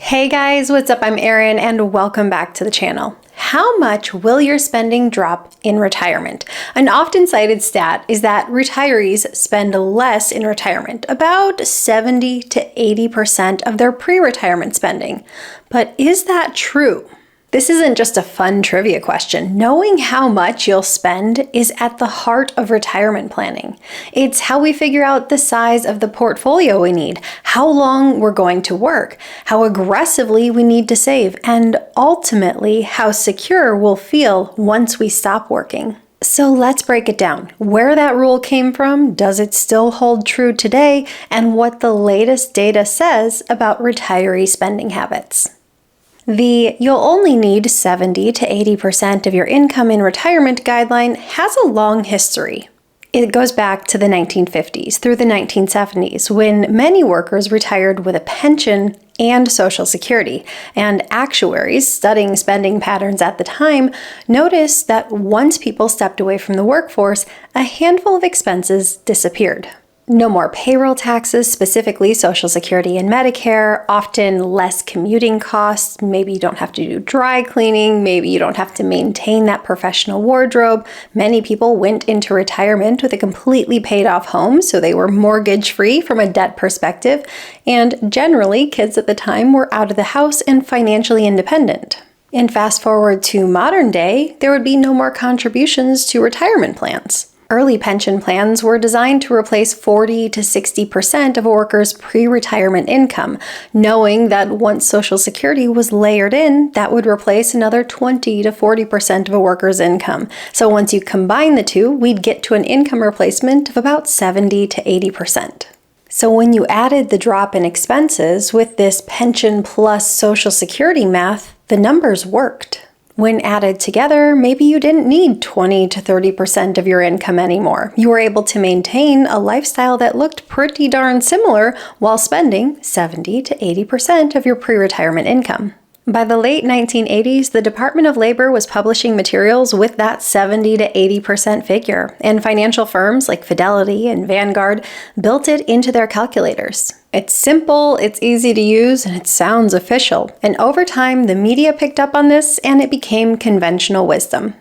Hey guys, what's up? I'm Erin and welcome back to the channel. How much will your spending drop in retirement? An often cited stat is that retirees spend less in retirement, about 70 to 80% of their pre-retirement spending. But is that true? This isn't just a fun trivia question. Knowing how much you'll spend is at the heart of retirement planning. It's how we figure out the size of the portfolio we need, how long we're going to work, how aggressively we need to save, and ultimately how secure we'll feel once we stop working. So let's break it down. Where that rule came from, does it still hold true today, and what the latest data says about retiree spending habits. You'll only need 70 to 80% of your income in retirement guideline has a long history. It goes back to the 1950s through the 1970s when many workers retired with a pension and Social Security, and actuaries studying spending patterns at the time noticed that once people stepped away from the workforce, a handful of expenses disappeared. No more payroll taxes, specifically Social Security and Medicare, often less commuting costs. Maybe you don't have to do dry cleaning. Maybe you don't have to maintain that professional wardrobe. Many people went into retirement with a completely paid off home, so they were mortgage free from a debt perspective. And generally, kids at the time were out of the house and financially independent. And fast forward to modern day, there would be no more contributions to retirement plans. Early pension plans were designed to replace 40 to 60% of a worker's pre-retirement income, knowing that once Social Security was layered in, that would replace another 20 to 40% of a worker's income. So once you combine the two, we'd get to an income replacement of about 70 to 80%. So when you added the drop in expenses with this pension plus Social Security math, the numbers worked. When added together, maybe you didn't need 20 to 30% of your income anymore. You were able to maintain a lifestyle that looked pretty darn similar while spending 70 to 80% of your pre-retirement income. By the late 1980s, the Department of Labor was publishing materials with that 70 to 80% figure, and financial firms like Fidelity and Vanguard built it into their calculators. It's simple, it's easy to use, and it sounds official. And over time, the media picked up on this, and it became conventional wisdom.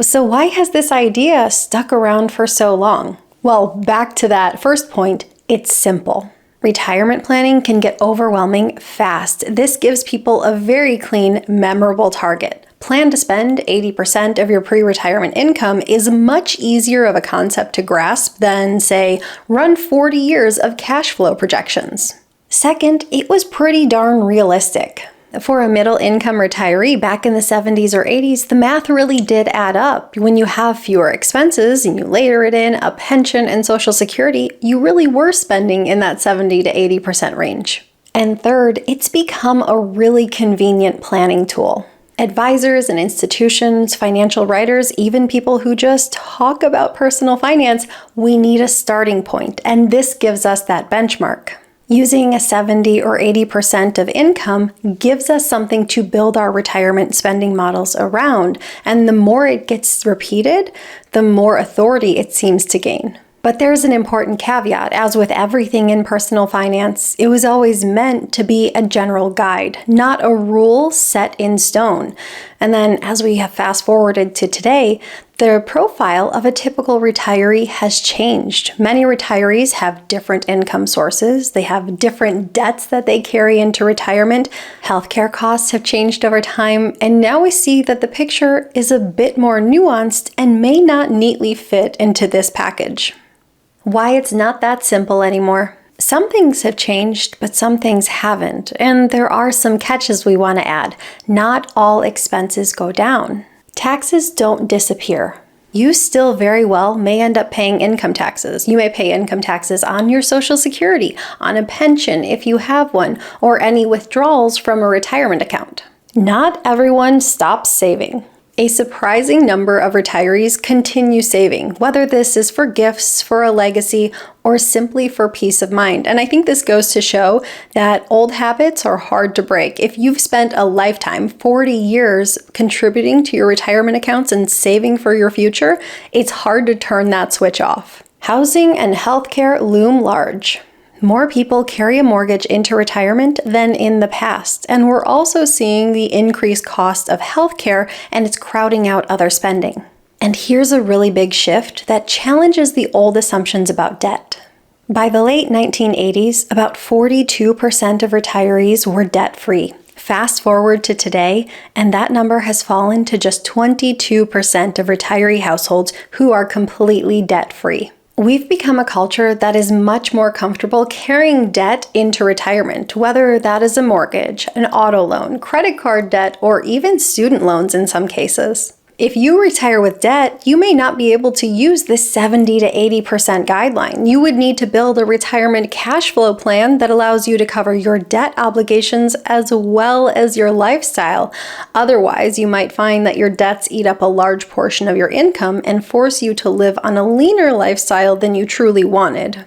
So why has this idea stuck around for so long? Well, back to that first point, it's simple. Retirement planning can get overwhelming fast. This gives people a very clean, memorable target. Plan to spend 80% of your pre-retirement income is much easier of a concept to grasp than, say, run 40 years of cash flow projections. Second, it was pretty darn realistic. For a middle-income retiree back in the 70s or 80s, the math really did add up. When you have fewer expenses and you layer it in a pension and Social Security, you really were spending in that 70 to 80% range. And third, it's become a really convenient planning tool. Advisors and institutions, financial writers, even people who just talk about personal finance, we need a starting point, and this gives us that benchmark. Using a 70 or 80% of income gives us something to build our retirement spending models around, and the more it gets repeated, the more authority it seems to gain. But there's an important caveat. As with everything in personal finance, it was always meant to be a general guide, not a rule set in stone. And then as we have fast forwarded to today, the profile of a typical retiree has changed. Many retirees have different income sources. They have different debts that they carry into retirement. Healthcare costs have changed over time. And now we see that the picture is a bit more nuanced and may not neatly fit into this package. Why it's not that simple anymore. Some things have changed, but some things haven't. And there are some catches we want to add. Not all expenses go down. Taxes don't disappear. You still very well may end up paying income taxes. You may pay income taxes on your Social Security, on a pension if you have one, or any withdrawals from a retirement account. Not everyone stops saving. A surprising number of retirees continue saving, whether this is for gifts, for a legacy, or simply for peace of mind. And I think this goes to show that old habits are hard to break. If you've spent a lifetime, 40 years, contributing to your retirement accounts and saving for your future, it's hard to turn that switch off. Housing and healthcare loom large. More people carry a mortgage into retirement than in the past, and we're also seeing the increased cost of healthcare, and it's crowding out other spending. And here's a really big shift that challenges the old assumptions about debt. By the late 1980s, about 42% of retirees were debt-free. Fast forward to today, and that number has fallen to just 22% of retiree households who are completely debt-free. We've become a culture that is much more comfortable carrying debt into retirement, whether that is a mortgage, an auto loan, credit card debt, or even student loans in some cases. If you retire with debt, you may not be able to use this 70 to 80% guideline. You would need to build a retirement cash flow plan that allows you to cover your debt obligations as well as your lifestyle. Otherwise, you might find that your debts eat up a large portion of your income and force you to live on a leaner lifestyle than you truly wanted.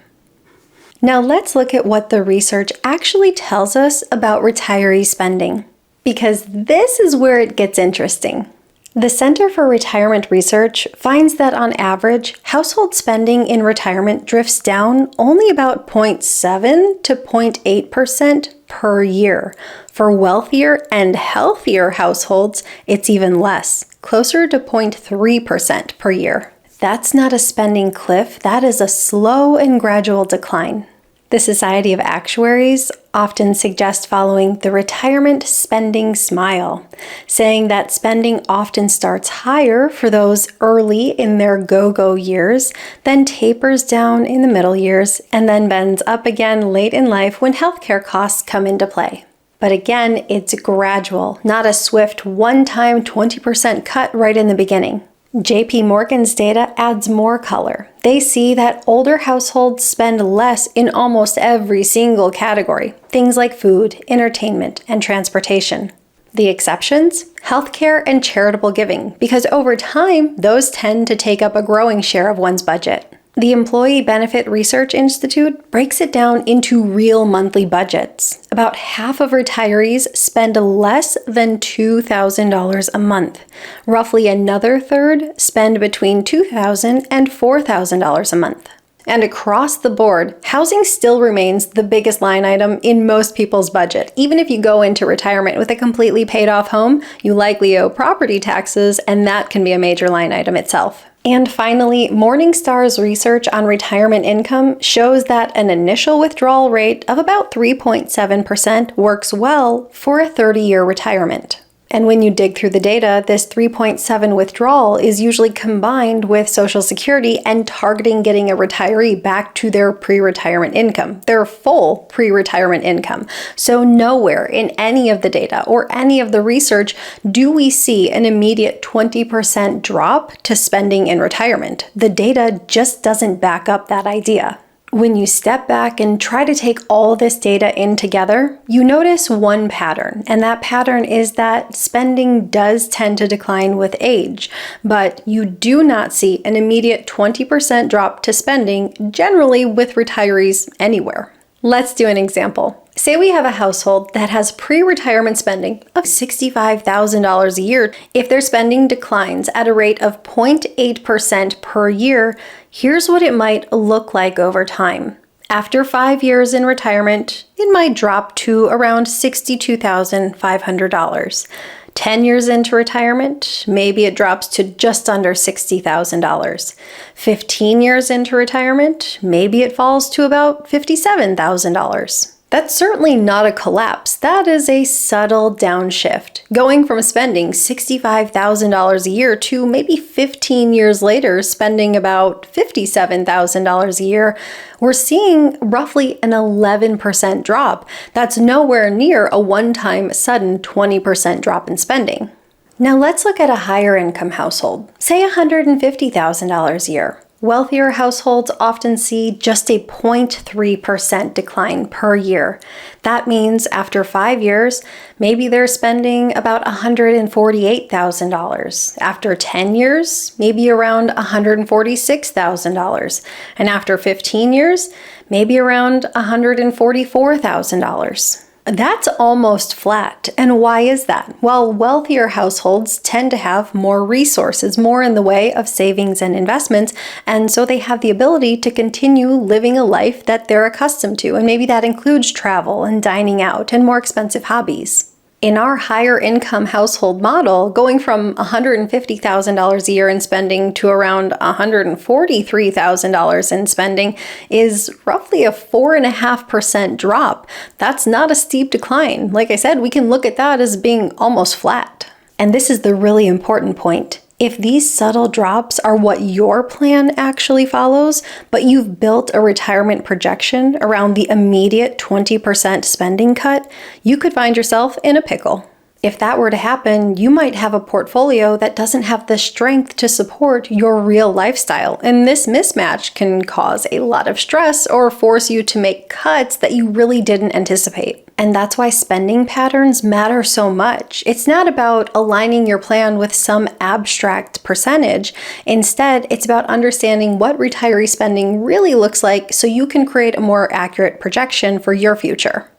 Now let's look at what the research actually tells us about retiree spending, because this is where it gets interesting. The Center for Retirement Research finds that on average, household spending in retirement drifts down only about 0.7 to 0.8% per year. For wealthier and healthier households, it's even less, closer to 0.3% per year. That's not a spending cliff, that is a slow and gradual decline. The Society of Actuaries often suggests following the retirement spending smile, saying that spending often starts higher for those early in their go-go years, then tapers down in the middle years, and then bends up again late in life when healthcare costs come into play. But again, it's gradual, not a swift one-time 20% cut right in the beginning. JP Morgan's data adds more color. They see that older households spend less in almost every single category, things like food, entertainment, and transportation. The exceptions? Healthcare and charitable giving, because over time, those tend to take up a growing share of one's budget. The Employee Benefit Research Institute breaks it down into real monthly budgets. About half of retirees spend less than $2,000 a month. Roughly another third spend between $2,000 and $4,000 a month. And across the board, housing still remains the biggest line item in most people's budget. Even if you go into retirement with a completely paid off home, you likely owe property taxes, and that can be a major line item itself. And finally, Morningstar's research on retirement income shows that an initial withdrawal rate of about 3.7% works well for a 30-year retirement. And when you dig through the data, this 3.7 withdrawal is usually combined with Social Security and targeting getting a retiree back to their pre-retirement income, their full pre-retirement income. So nowhere in any of the data or any of the research do we see an immediate 20% drop to spending in retirement. The data just doesn't back up that idea. When you step back and try to take all this data in together, you notice one pattern, and that pattern is that spending does tend to decline with age, but you do not see an immediate 20% drop to spending generally with retirees anywhere. Let's do an example. Say we have a household that has pre-retirement spending of $65,000 a year. If their spending declines at a rate of 0.8% per year, here's what it might look like over time. After 5 years in retirement, it might drop to around $62,500. 10 years into retirement, maybe it drops to just under $60,000. 15 years into retirement, maybe it falls to about $57,000. That's certainly not a collapse. That is a subtle downshift, going from spending $65,000 a year to maybe 15 years later spending about $57,000 a year. We're seeing roughly an 11% drop. That's nowhere near a one-time sudden 20% drop in spending. Now let's look at a higher income household, say $150,000 a year. Wealthier households often see just a 0.3% decline per year. That means after 5 years, maybe they're spending about $148,000. After 10 years, maybe around $146,000. And after 15 years, maybe around $144,000. That's almost flat. And why is that? Well, wealthier households tend to have more resources, more in the way of savings and investments, and so they have the ability to continue living a life that they're accustomed to, and maybe that includes travel and dining out and more expensive hobbies. In our higher income household model, going from $150,000 a year in spending to around $143,000 in spending is roughly a 4.5% drop. That's not a steep decline. Like I said, we can look at that as being almost flat. And this is the really important point. If these subtle drops are what your plan actually follows, but you've built a retirement projection around the immediate 20% spending cut, you could find yourself in a pickle. If that were to happen, you might have a portfolio that doesn't have the strength to support your real lifestyle, and this mismatch can cause a lot of stress or force you to make cuts that you really didn't anticipate. And that's why spending patterns matter so much. It's not about aligning your plan with some abstract percentage. Instead, it's about understanding what retiree spending really looks like so you can create a more accurate projection for your future.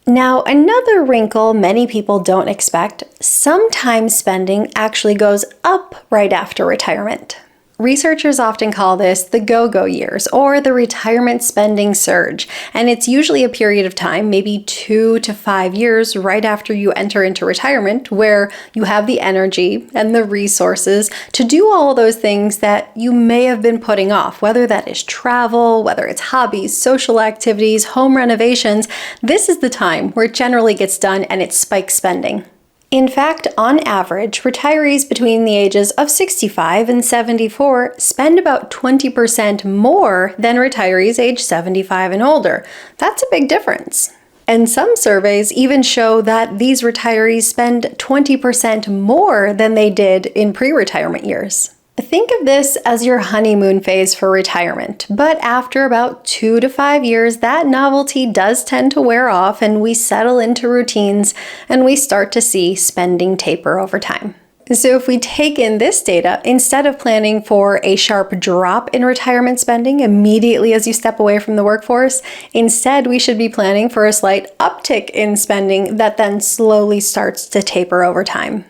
Now, another wrinkle many people don't expect, sometimes spending actually goes up right after retirement. Researchers often call this the go-go years or the retirement spending surge, and it's usually a period of time, maybe 2 to 5 years right after you enter into retirement, where you have the energy and the resources to do all those things that you may have been putting off, whether that is travel, whether it's hobbies, social activities, home renovations. This is the time where it generally gets done and it spikes spending. In fact, on average, retirees between the ages of 65 and 74 spend about 20% more than retirees age 75 and older. That's a big difference. And some surveys even show that these retirees spend 20% more than they did in pre-retirement years. Think of this as your honeymoon phase for retirement, but after about 2 to 5 years, that novelty does tend to wear off and we settle into routines and we start to see spending taper over time. So if we take in this data, instead of planning for a sharp drop in retirement spending immediately as you step away from the workforce, instead we should be planning for a slight uptick in spending that then slowly starts to taper over time.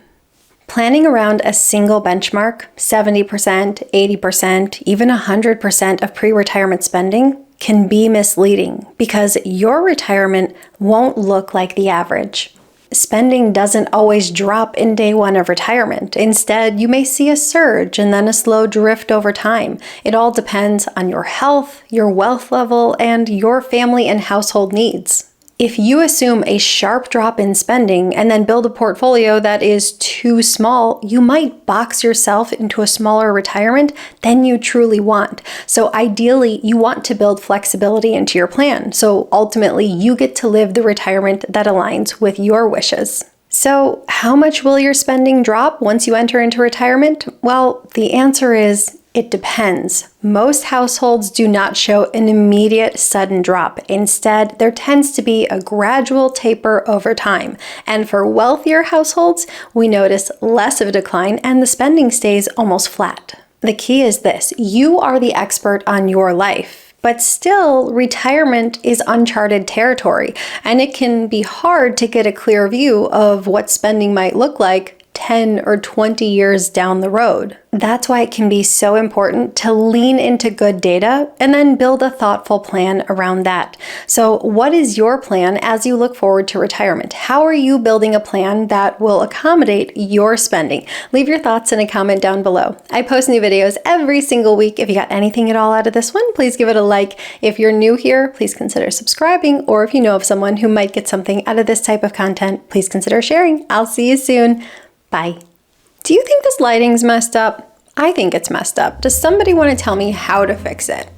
Planning around a single benchmark, 70%, 80%, even 100% of pre-retirement spending can be misleading because your retirement won't look like the average. Spending doesn't always drop in day one of retirement. Instead, you may see a surge and then a slow drift over time. It all depends on your health, your wealth level, and your family and household needs. If you assume a sharp drop in spending and then build a portfolio that is too small, you might box yourself into a smaller retirement than you truly want. So ideally, you want to build flexibility into your plan. So ultimately, you get to live the retirement that aligns with your wishes. So how much will your spending drop once you enter into retirement? Well, the answer is it depends. Most households do not show an immediate sudden drop. Instead, there tends to be a gradual taper over time. And for wealthier households, we notice less of a decline and the spending stays almost flat. The key is this: you are the expert on your life. But still, retirement is uncharted territory, and it can be hard to get a clear view of what spending might look like 10 or 20 years down the road. That's why it can be so important to lean into good data and then build a thoughtful plan around that. So what is your plan as you look forward to retirement? How are you building a plan that will accommodate your spending? Leave your thoughts in a comment down below. I post new videos every single week. If you got anything at all out of this one, please give it a like. If you're new here, please consider subscribing, or if you know of someone who might get something out of this type of content, please consider sharing. I'll see you soon. Bye. Do you think this lighting's messed up? I think it's messed up. Does somebody want to tell me how to fix it?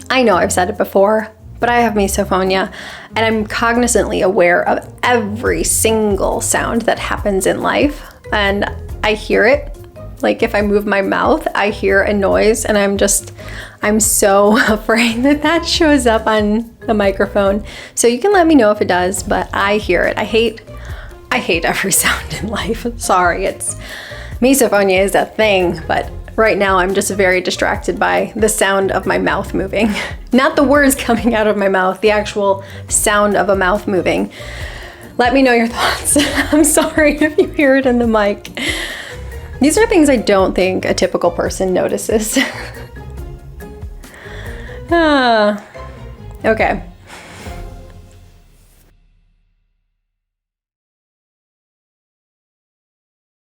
I know I've said it before, but I have misophonia, and I'm cognizantly aware of every single sound that happens in life, and I hear it. Like if I move my mouth, I hear a noise, and I'm so afraid that shows up on the microphone. So you can let me know if it does, but I hear it. I hate every sound in life. Sorry, misophonia is a thing, but Right now, I'm just very distracted by the sound of my mouth moving. Not the words coming out of my mouth, the actual sound of a mouth moving. Let me know your thoughts. I'm sorry if you hear it in the mic. These are things I don't think a typical person notices. Okay.